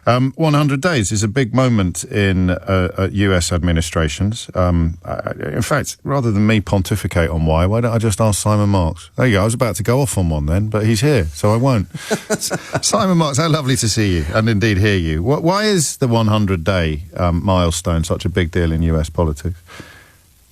100 days is a big moment in US administrations. In fact, rather than me pontificate on why don't I just ask Simon Marks? There you go. I was about to go off on one then, but he's here, so I won't. Simon Marks, how lovely to see you and indeed hear you. Why is the 100-day milestone such a big deal in US politics?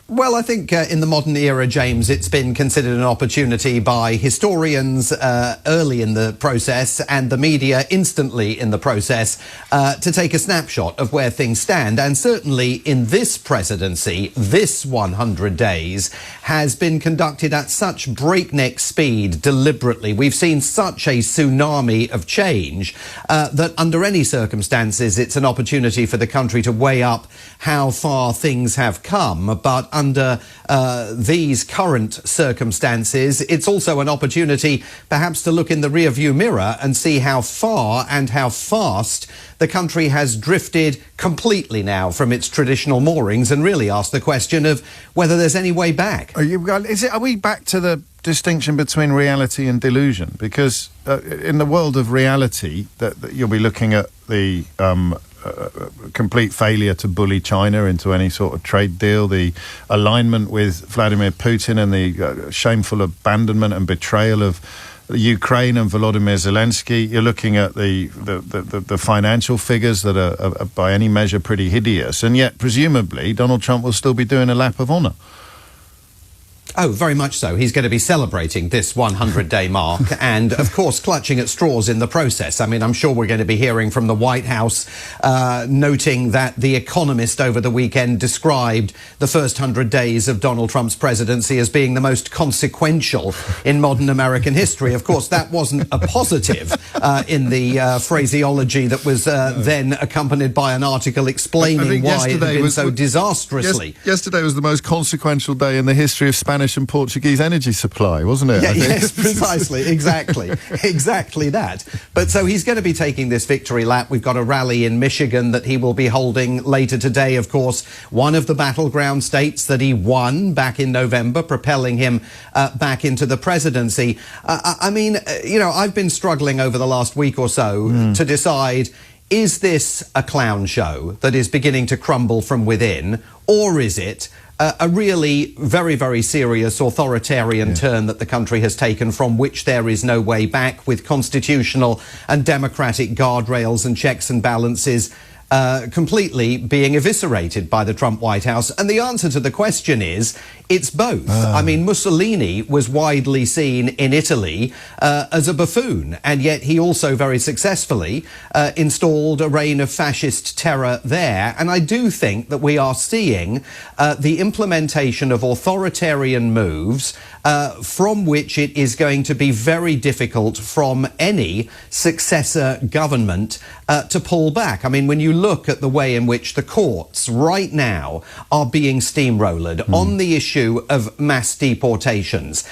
Well, I think in the modern era, James, it's been considered an opportunity by historians early in the process and the media instantly in the process to take a snapshot of where things stand. And certainly in this presidency, this 100 days has been conducted at such breakneck speed deliberately. We've seen such a tsunami of change that under any circumstances, it's an opportunity for the country to weigh up how far things have come. But under these current circumstances, it's also an opportunity perhaps to look in the rearview mirror and see how far and how fast the country has drifted completely now from its traditional moorings and really ask the question of whether there's any way back. Are we back to the distinction between reality and delusion? Because in the world of reality, that you'll be looking at the complete failure to bully China into any sort of trade deal, the alignment with Vladimir Putin and the shameful abandonment and betrayal of Ukraine and Volodymyr Zelensky. You're looking at the financial figures that are by any measure pretty hideous, and yet presumably Donald Trump will still be doing a lap of honour. Oh, very much so. He's going to be celebrating this 100-day mark and, of course, clutching at straws in the process. I mean, I'm sure we're going to be hearing from the White House noting that The Economist over the weekend described the first 100 days of Donald Trump's presidency as being the most consequential in modern American history. Of course, that wasn't a positive in the phraseology that was then accompanied by an article explaining why it had been so disastrously. Yesterday was the most consequential day in the history of Spanish and Portuguese energy supply, wasn't it? Yeah, yes, precisely, exactly that. But so he's going to be taking this victory lap. We've got a rally in Michigan that he will be holding later today, of course, one of the battleground states that he won back in November, propelling him back into the presidency. I mean, you know, I've been struggling over the last week or so to decide, is this a clown show that is beginning to crumble from within, or is it a really very, very serious authoritarian turn that the country has taken from which there is no way back, with constitutional and democratic guardrails and checks and balances completely being eviscerated by the Trump White House? And the answer to the question is, it's both. I mean, Mussolini was widely seen in Italy as a buffoon, and yet he also very successfully installed a reign of fascist terror there. And I do think that we are seeing the implementation of authoritarian moves from which it is going to be very difficult from any successor government to pull back. I mean, when you look at the way in which the courts right now are being steamrolled on the issue of mass deportations,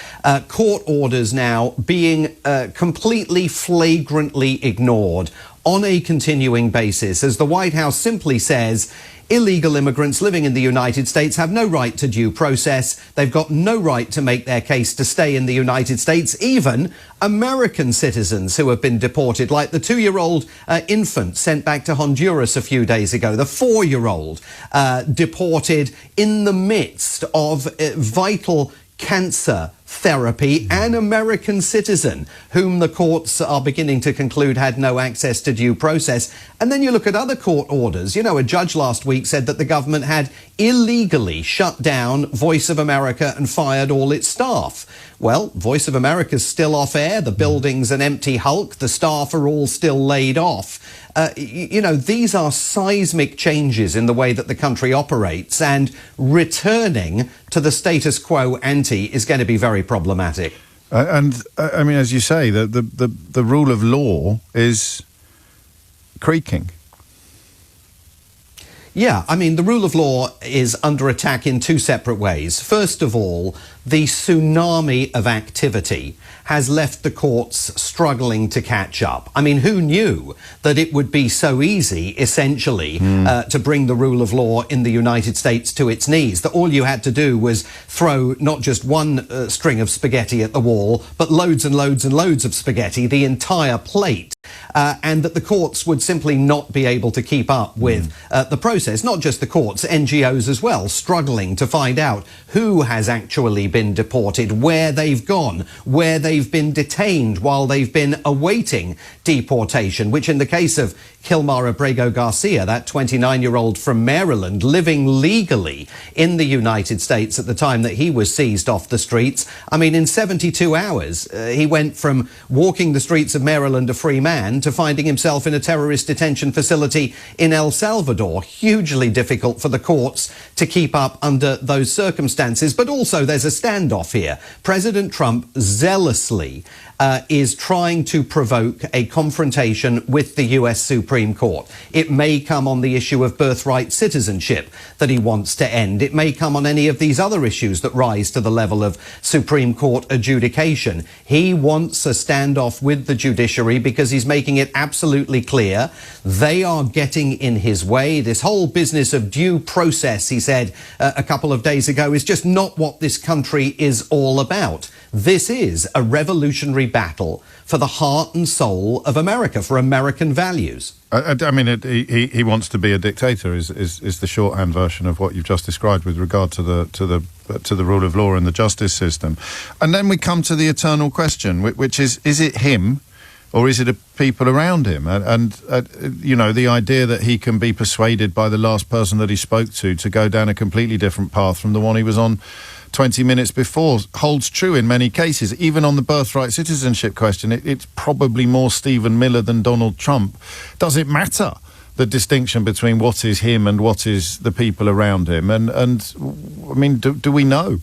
court orders now being completely flagrantly ignored on a continuing basis, as the White House simply says illegal immigrants living in the United States have no right to due process. They've got no right to make their case to stay in the United States. Even American citizens who have been deported, like the 2-year-old infant sent back to Honduras a few days ago, the 4-year-old deported in the midst of vital cancer therapy, an American citizen whom the courts are beginning to conclude had no access to due process. And then you look at other court orders. You know, a judge last week said that the government had illegally shut down Voice of America and fired all its staff. Well, Voice of America's still off air. The building's an empty hulk. The staff are all still laid off. You know, these are seismic changes in the way that the country operates, and returning to the status quo ante is going to be very problematic. And I mean, as you say, the rule of law is creaking. Yeah, I mean, the rule of law is under attack in two separate ways. First of all, the tsunami of activity has left the courts struggling to catch up. I mean, who knew that it would be so easy, essentially, to bring the rule of law in the United States to its knees? That all you had to do was throw not just one string of spaghetti at the wall, but loads and loads and loads of spaghetti, the entire plate. and that the courts would simply not be able to keep up with the process. Not just the courts, NGOs as well, struggling to find out who has actually been deported, where they've gone, where they've been detained while they've been awaiting deportation, which in the case of Kilmar Abrego Garcia, that 29-year-old from Maryland, living legally in the United States at the time that he was seized off the streets. I mean, in 72 hours, he went from walking the streets of Maryland a free man to finding himself in a terrorist detention facility in El Salvador. Hugely difficult for the courts to keep up under those circumstances. But also there's a standoff here. President Trump zealously is trying to provoke a confrontation with the US Supreme Court. It may come on the issue of birthright citizenship that he wants to end. It may come on any of these other issues that rise to the level of Supreme Court adjudication. He wants a standoff with the judiciary because he's making it absolutely clear they are getting in his way. This whole business of due process, he said a couple of days ago, is just not what this country is all about. This is a revolutionary battle for the heart and soul of America, for American values. I mean, he wants to be a dictator. Is the shorthand version of what you've just described with regard to the rule of law and the justice system. And then we come to the eternal question, which is it him? Or is it the people around him? And you know, the idea that he can be persuaded by the last person that he spoke to go down a completely different path from the one he was on 20 minutes before holds true in many cases. Even on the birthright citizenship question, it's probably more Stephen Miller than Donald Trump. Does it matter, the distinction between what is him and what is the people around him? And I mean, do we know?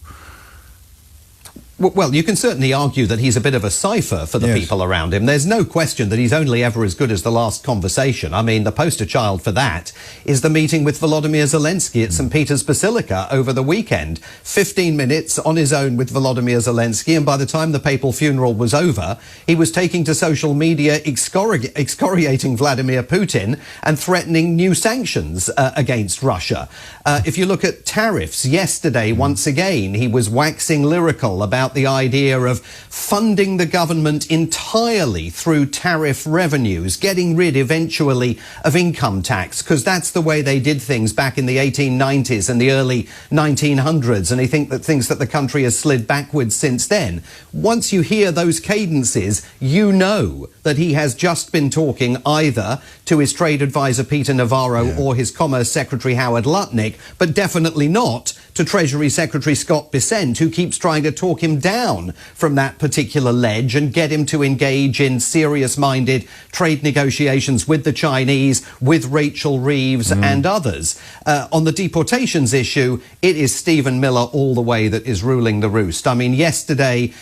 Well, you can certainly argue that he's a bit of a cipher for the people around him. There's no question that he's only ever as good as the last conversation. I mean, the poster child for that is the meeting with Volodymyr Zelensky at St. Peter's Basilica over the weekend. 15 minutes on his own with Volodymyr Zelensky, and by the time the papal funeral was over, he was taking to social media excoriating Vladimir Putin and threatening new sanctions against Russia. If you look at tariffs, yesterday, once again, he was waxing lyrical about the idea of funding the government entirely through tariff revenues, getting rid eventually of income tax, because that's the way they did things back in the 1890s and the early 1900s, and he thinks that the country has slid backwards since then. Once you hear those cadences, you know that he has just been talking either to his trade advisor Peter Navarro or his Commerce Secretary Howard Lutnick, but definitely not to Treasury Secretary Scott Bessent, who keeps trying to talk him down from that particular ledge and get him to engage in serious-minded trade negotiations with the Chinese, with Rachel Reeves and others. On the deportations issue, it is Stephen Miller all the way that is ruling the roost. I mean, yesterday,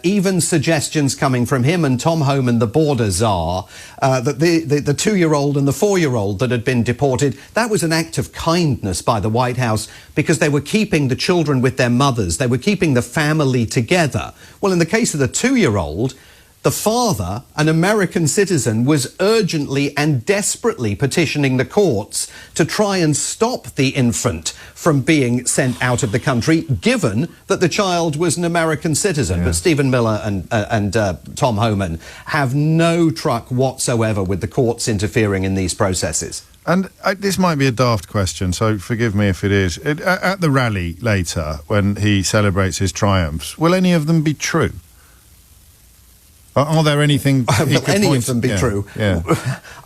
even suggestions coming from him and Tom Homan, the border czar, that the 2-year-old and the 4-year-old that had been deported, that was an act of kindness by the White House because they were keeping the children with their mothers. They were keeping the family together. Well, in the case of the 2-year-old, the father, an American citizen, was urgently and desperately petitioning the courts to try and stop the infant from being sent out of the country, given that the child was an American citizen. But Stephen Miller and Tom Homan have no truck whatsoever with the courts interfering in these processes. And this might be a daft question, so forgive me if it is. At the rally later, when he celebrates his triumphs, will any of them be true? Are there anything he could any point of them be true? Yeah.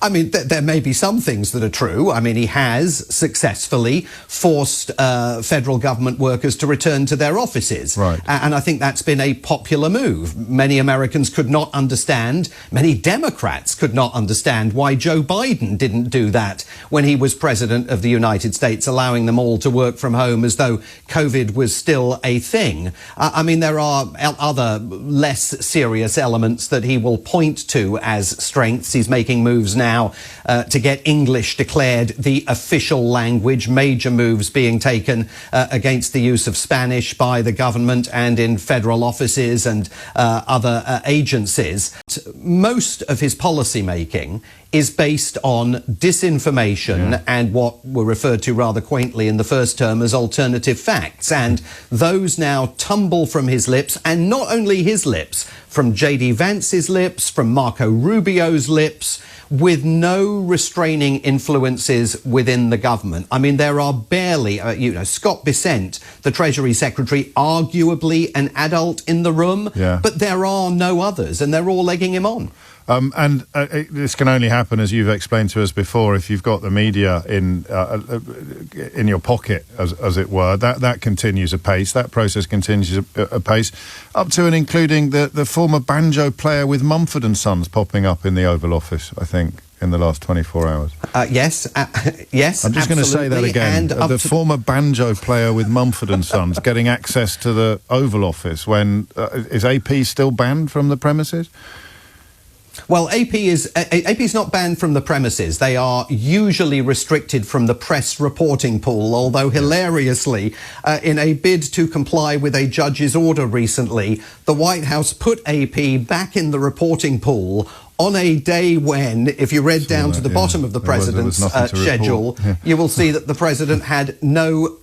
I mean, there may be some things that are true. I mean, he has successfully forced federal government workers to return to their offices. Right. And I think that's been a popular move. Many Americans could not understand, many Democrats could not understand why Joe Biden didn't do that when he was president of the United States, allowing them all to work from home as though COVID was still a thing. I mean, there are other less serious elements that he will point to as strengths. He's making moves now to get English declared the official language, major moves being taken against the use of Spanish by the government and in federal offices and other agencies. Most of his policy making is based on disinformation and what were referred to rather quaintly in the first term as alternative facts. And those now tumble from his lips, and not only his lips, from J.D. Vance's lips, from Marco Rubio's lips, with no restraining influences within the government. I mean, there are barely, Scott Bessent, the Treasury Secretary, arguably an adult in the room, but there are no others, and they're all legging him on. This can only happen, as you've explained to us before, if you've got the media in your pocket, as it were. That continues apace. That process continues apace, up to and including the former banjo player with Mumford and Sons popping up in the Oval Office, I think, in the last 24 hours. Yes, yes. I'm just going to say that again. And the former banjo player with Mumford and Sons getting access to the Oval Office when is AP still banned from the premises? Well, AP is not banned from the premises. They are usually restricted from the press reporting pool, although hilariously, in a bid to comply with a judge's order recently, the White House put AP back in the reporting pool on a day when, if you read down to the bottom of the president's schedule, you will see that the president had no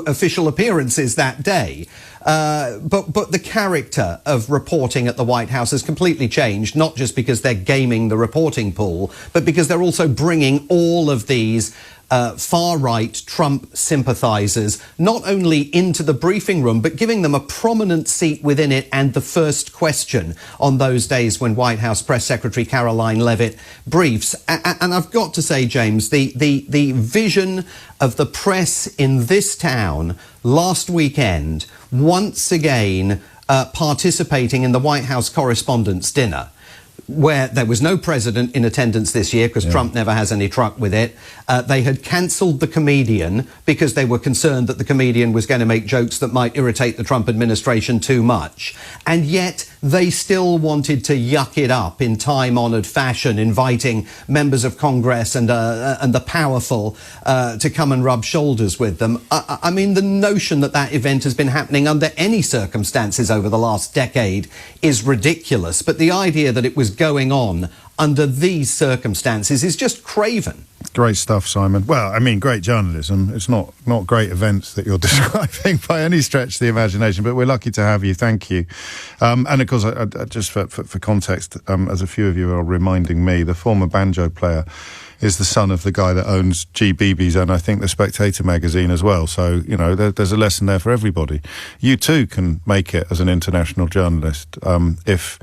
official appearances that day. But the character of reporting at the White House has completely changed, not just because they're gaming the reporting pool, but because they're also bringing all of these far-right Trump sympathizers not only into the briefing room, but giving them a prominent seat within it and the first question on those days when White House Press Secretary Caroline Leavitt briefs. And I've got to say, James, the vision of the press in this town last weekend, once again participating in the White House Correspondents' Dinner, where there was no president in attendance this year because Trump never has any truck with it. They had cancelled the comedian because they were concerned that the comedian was going to make jokes that might irritate the Trump administration too much. And yet they still wanted to yuck it up in time-honoured fashion, inviting members of Congress and the powerful to come and rub shoulders with them. I mean, the notion that that event has been happening under any circumstances over the last decade is ridiculous. But the idea that it was going on under these circumstances is just craven. Great stuff, Simon. Well, I mean, great journalism. It's not great events that you're describing by any stretch of the imagination, but we're lucky to have you. Thank you. And of course, just for context, as a few of you are reminding me, the former banjo player is the son of the guy that owns GBB's and I think the Spectator magazine as well. So, there's a lesson there for everybody. You too can make it as an international journalist if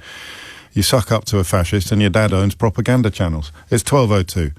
you suck up to a fascist and your dad owns propaganda channels. It's 12:02.